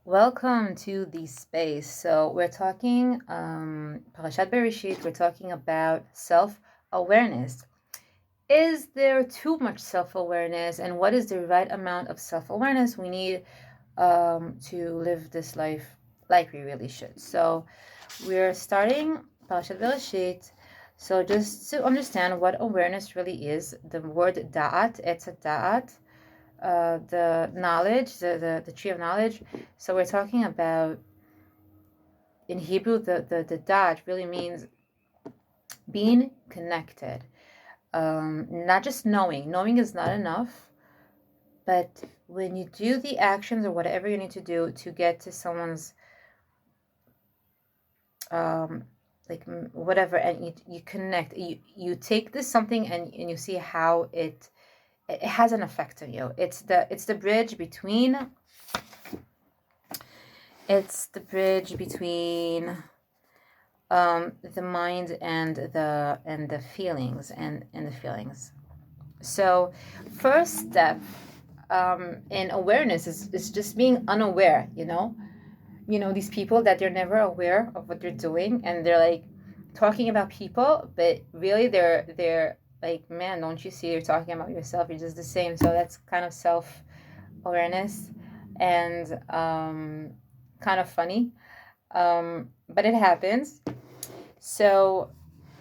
Welcome to the space. So we're talking Parashat Bereshit. We're talking about self-awareness. Is there too much self-awareness, and what is the right amount of self-awareness we need to live this life like we really should? So we're starting Parashat Bereshit. So just to understand what awareness really is, the word da'at, it's a da'at, the knowledge, the tree of knowledge. So we're talking about, in Hebrew, the dot really means being connected. Not just knowing. Knowing is not enough, but when you do the actions or whatever you need to do to get to someone's like whatever, and you connect, you take this something and you see how it has an effect on you. It's the bridge between the mind and the feelings and the feelings. So first step in awareness is just being unaware. These people that they're never aware of what they're doing, and they're like talking about people, but really they're like, man, don't you see you're talking about yourself? You're just the same. So that's kind of self-awareness, and kind of funny, but it happens. So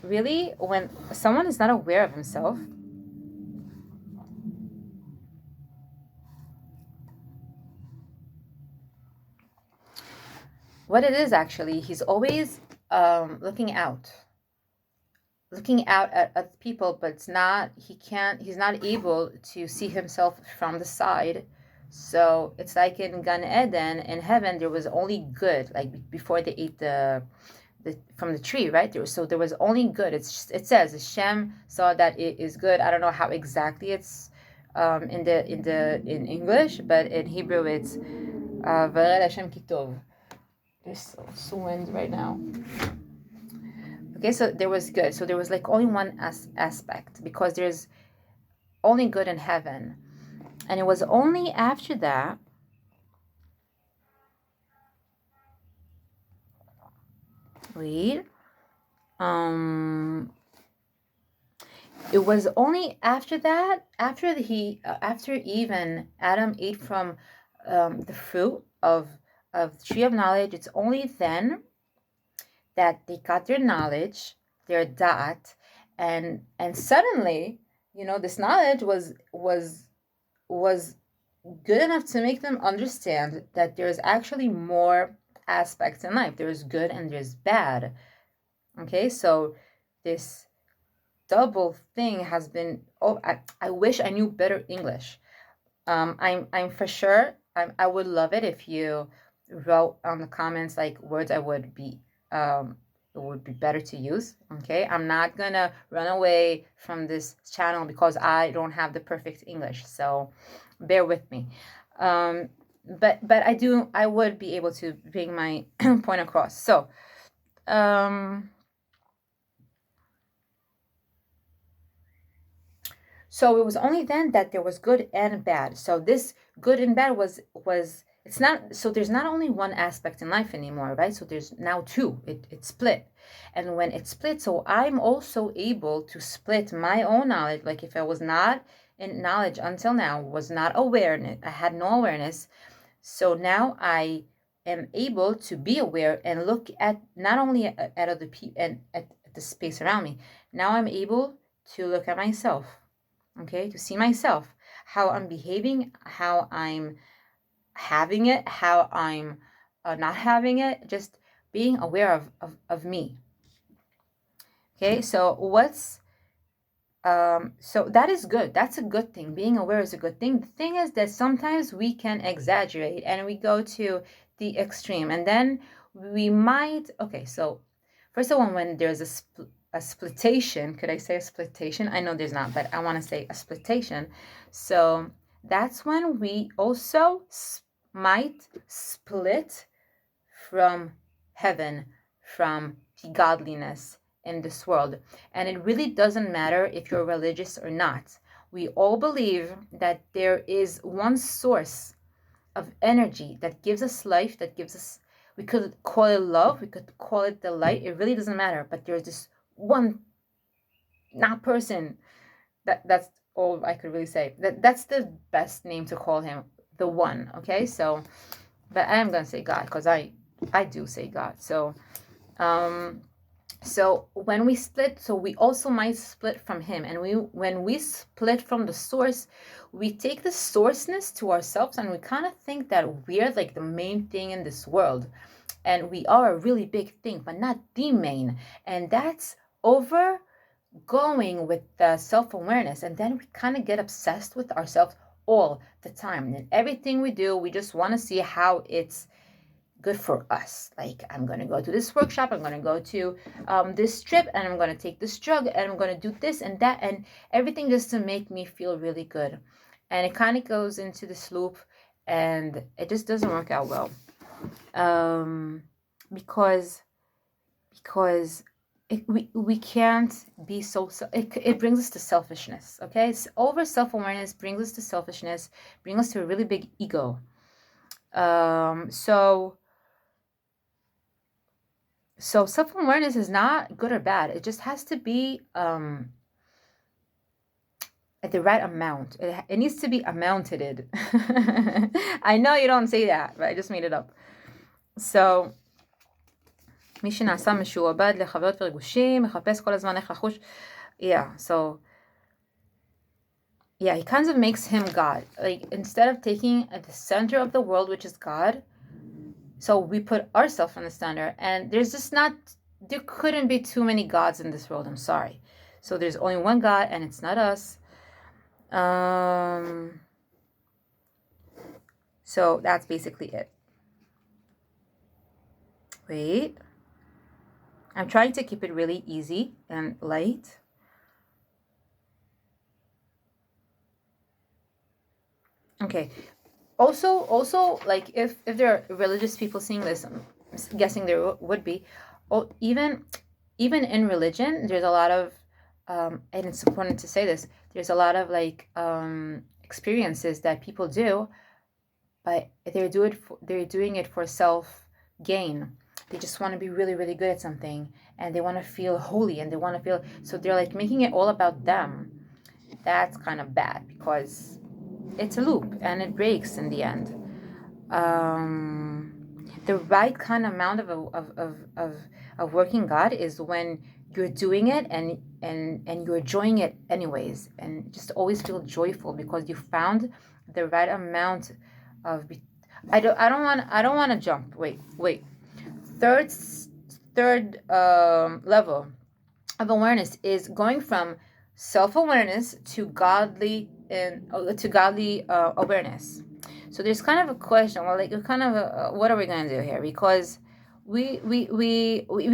really, when someone is not aware of himself, what it is actually, he's always looking out at people, but he's not able to see himself from the side. So it's like in Gan Eden, in heaven, there was only good, like before they ate from the tree, right? There was only good. It says Hashem saw that it is good. I don't know how exactly it's in English, but in Hebrew it's Vared Hashem Kitov. There's so wind right now. Okay, so there was good. So there was like only one aspect, because there's only good in heaven, and it was only after that it was only after that, after Eve and Adam ate from the fruit of the tree of knowledge, it's only then that they got their knowledge, their da'at, and suddenly, this knowledge was good enough to make them understand that there's actually more aspects in life. There's good and there's bad. Okay, so this double thing has been. Oh, I wish I knew better English. I'm for sure. I would love it if you wrote on the comments like words it would be better to use. Okay, I'm not gonna run away from this channel because I don't have the perfect English, so bear with me. But I would be able to bring my point across. So so it was only then that there was good and bad. So this good and bad was it's not, so there's not only one aspect in life anymore, right? So there's now two. It's split. And when it's split, so I'm also able to split my own knowledge. Like if I was not in knowledge until now, was not awareness, I had no awareness. So now I am able to be aware and look at not only at other people and at the space around me. Now I'm able to look at myself. Okay, to see myself, how I'm behaving, how I'm having it, how I'm not having it, just being aware of me. Okay, so so that is good. That's a good thing. Being aware is a good thing. The thing is that sometimes we can exaggerate and we go to the extreme, and then we might, okay, so first of all, when there's a splitation, could I say a splitation? I know there's not, but I want to say a splitation. So that's when we also might split from heaven, from the godliness in this world. And it really doesn't matter if you're religious or not. We all believe that there is one source of energy that gives us life, that gives us, we could call it love, we could call it the light, it really doesn't matter, but there's this one not person, that's all I could really say. That's the best name to call him, the one. Okay, so, but I am gonna say God, because I do say God. So so when we split, so we also might split from him, and when we split from the source, we take the sourceness to ourselves, and we kind of think that we're like the main thing in this world, and we are a really big thing, but not the main. And that's over going with the self-awareness, and then we kind of get obsessed with ourselves all the time, and everything we do, we just want to see how it's good for us. Like, I'm going to go to this workshop, I'm going to go to this trip, and I'm going to take this drug, and I'm going to do this and that, and everything just to make me feel really good. And it kind of goes into this loop, and it just doesn't work out well, because we can't be so it brings us to selfishness. Okay, so over self-awareness brings us to selfishness, brings us to a really big ego. So self-awareness is not good or bad. It just has to be at the right amount. It needs to be amounted. I know you don't say that, but I just made it up. So מי שנעשה משועבד לחוויות ורגושים, מחפש כל הזמן איך לחוש. Yeah, so yeah, he kind of makes him God. Like, instead of taking at the center of the world, which is God, so we put ourselves in the center, and there couldn't be too many gods in this world. I'm sorry. So there's only one God, and it's not us. So that's basically it. Wait. I'm trying to keep it really easy and light. Okay. Also, like, if there are religious people seeing this, I'm guessing there would be. Even in religion, there's a lot of, and it's important to say this, there's a lot of like experiences that people do, but they're doing it for self gain. They just want to be really, really good at something, and they want to feel holy, and they want to feel, so they're like making it all about them. That's kind of bad, because it's a loop and it breaks in the end. The right kind of amount of working God is when you're doing it and you're enjoying it anyways, and just always feel joyful because you found the right amount of. I don't want to jump. Wait. Third level of awareness is going from self-awareness to godly awareness. So there's kind of a question, well, like, kind of what are we going to do here? Because we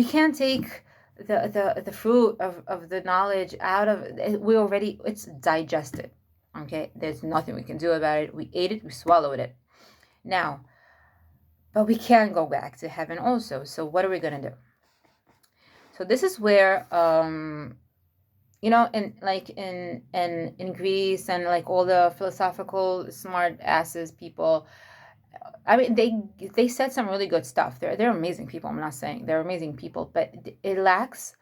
can't take the fruit of the knowledge out of it. It's digested. Okay, there's nothing we can do about it. We ate it, we swallowed it. Now, but we can go back to heaven also. So what are we going to do? So this is where in Greece and like all the philosophical smart asses people, I mean, they said some really good stuff. They're amazing people. I'm not saying they're amazing people, but it lacks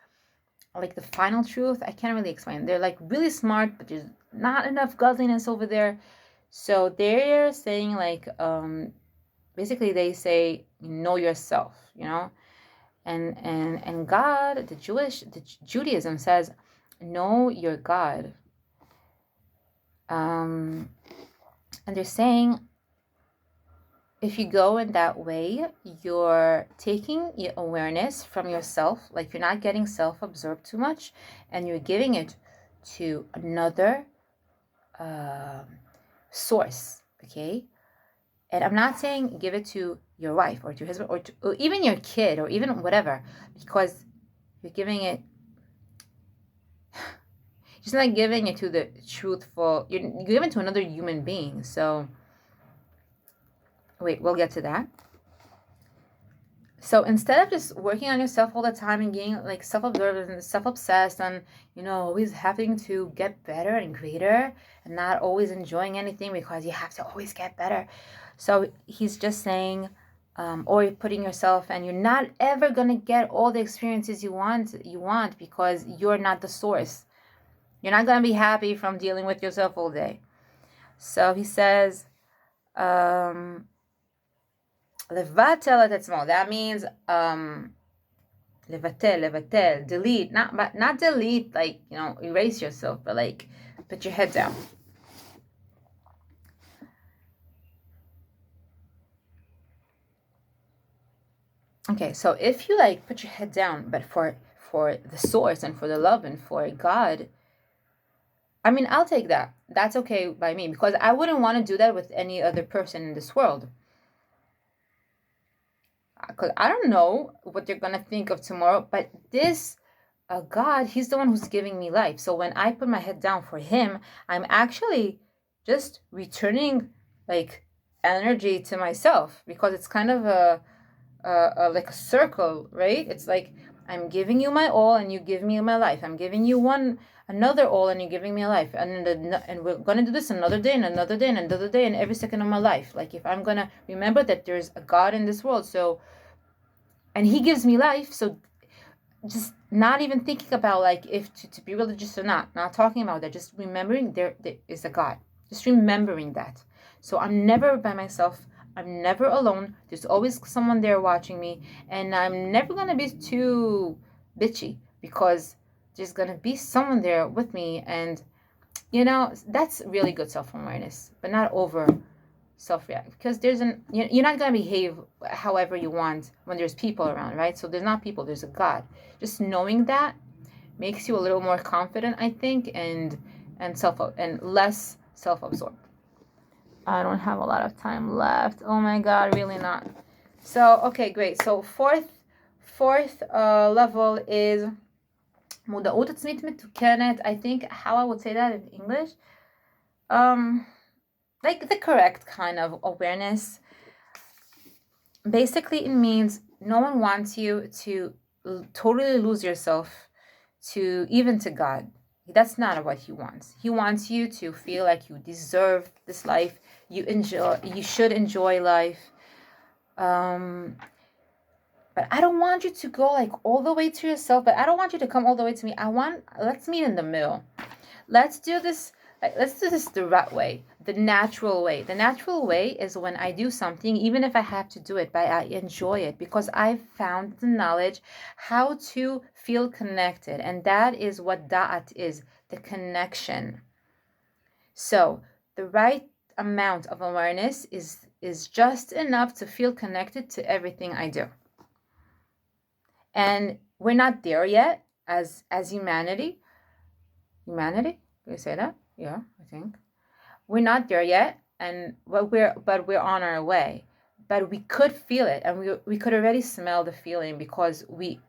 like the final truth. I can't really explain. They're like really smart, but there's not enough godliness over there. So they're saying like basically they say, know yourself, and God, the Judaism says, know your God. And they're saying, if you go in that way, you're taking your awareness from yourself, like you're not getting self-absorbed too much, and you're giving it to another source, okay? And I'm not saying give it to your wife or to your husband or even your kid or even whatever, because you're giving it, just not giving it to the truthful, you're giving it to another human being. So, wait, we'll get to that. So instead of just working on yourself all the time and getting like self-absorbed and self-obsessed and, always having to get better and greater and not always enjoying anything because you have to always get better. So he's just saying, or you're putting yourself, and you're not ever going to get all the experiences you want because you're not the source. You're not going to be happy from dealing with yourself all day. So he says, levatel et etzmo. That means levatel, delete. Not delete like, erase yourself, but like put your head down. Okay, so if you like put your head down, but for the source and for the love and for God, I mean, I'll take that. That's okay by me, because I wouldn't want to do that with any other person in this world. Because I don't know what they're going to think of tomorrow, but this God, he's the one who's giving me life. So when I put my head down for him, I'm actually just returning like energy to myself, because it's kind of like a circle, right? It's like I'm giving you my all and you give me my life. I'm giving you another all and you're giving me a life. And we're going to do this another day and another day and another day and every second of my life. Like if I'm going to remember that there's a God in this world, and he gives me life, so just not even thinking about like if to be religious or not talking about that, just remembering there is a God, just remembering that. So I'm never by myself, I'm never alone, there's always someone there watching me, and I'm never going to be too bitchy because there's going to be someone there with me. And that's really good self-awareness, but not over self-react, because you're not going to behave however you want when there's people around, right? So there's not people, there's a God. Just knowing that makes you a little more confident, I think, and less self-absorbed. I don't have a lot of time left. Oh my God, really not. So okay, great. So fourth level is מודעות עצמית מתוקנת. I think how I would say that in English, like the correct kind of awareness. Basically, it means no one wants you to totally lose yourself even to God. That's not what he wants. He wants you to feel like you deserve this life. You should enjoy life. But I don't want you to go like all the way to yourself, but I don't want you to come all the way to me. Let's meet in the middle. Let's do this the right way, the natural way. The natural way is when I do something, even if I have to do it, but I enjoy it because I've found the knowledge how to feel connected. And that is what da'at is, the connection. So the right amount of awareness is just enough to feel connected to everything I do. And we're not there yet as humanity. Humanity? Can you say that? Yeah, I think. We're not there yet, but we're on our way. But we could feel it, and we could already smell the feeling because we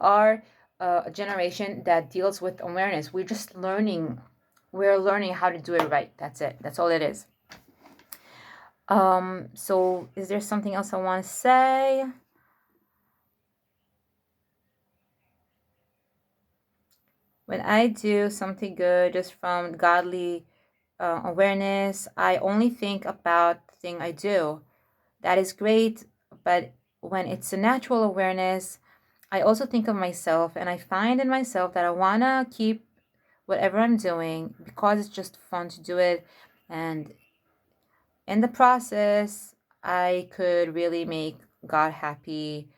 are a generation that deals with awareness. We're just learning. We're learning how to do it right. That's it. That's all it is. So is there something else I want to say? When I do something good just from godly awareness, I only think about the thing I do. That is great, but when it's a natural awareness, I also think of myself, and I find in myself that I want to keep whatever I'm doing because it's just fun to do it. And in the process, I could really make God happy,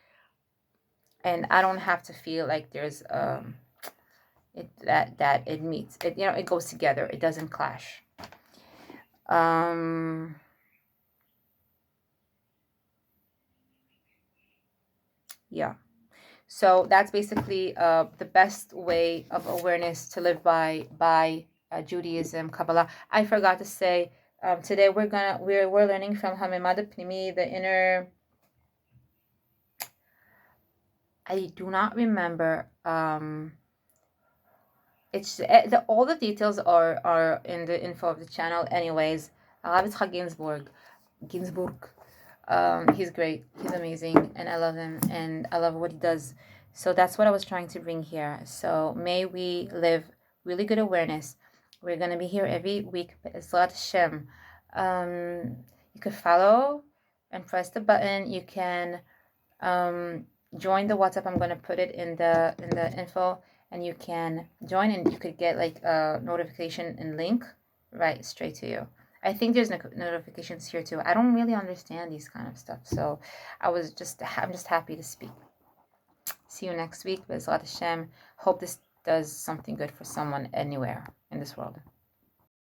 and I don't have to feel like there's that it meets it, it goes together, it doesn't clash. Yeah, so that's basically the best way of awareness to live by Judaism, Kabbalah. I forgot to say, today we're learning from Hamimad Pnimi, the inner. I do not remember. It's all the details are in the info of the channel. Anyways, Rav Yitzchak Ginsburg. He's great. He's amazing, and I love him, and I love what he does. So that's what I was trying to bring here. So may we live really good awareness. We're gonna be here every week. Bezrat Hashem. You could follow and press the button. You can join the WhatsApp. I'm gonna put it in the info, and you can join, and you could get like a notification and link right straight to you. I think there's notifications here too. I don't really understand these kind of stuff, so I'm just happy to speak. See you next week. Bezrat Hashem. Hope this does something good for someone anywhere in this world.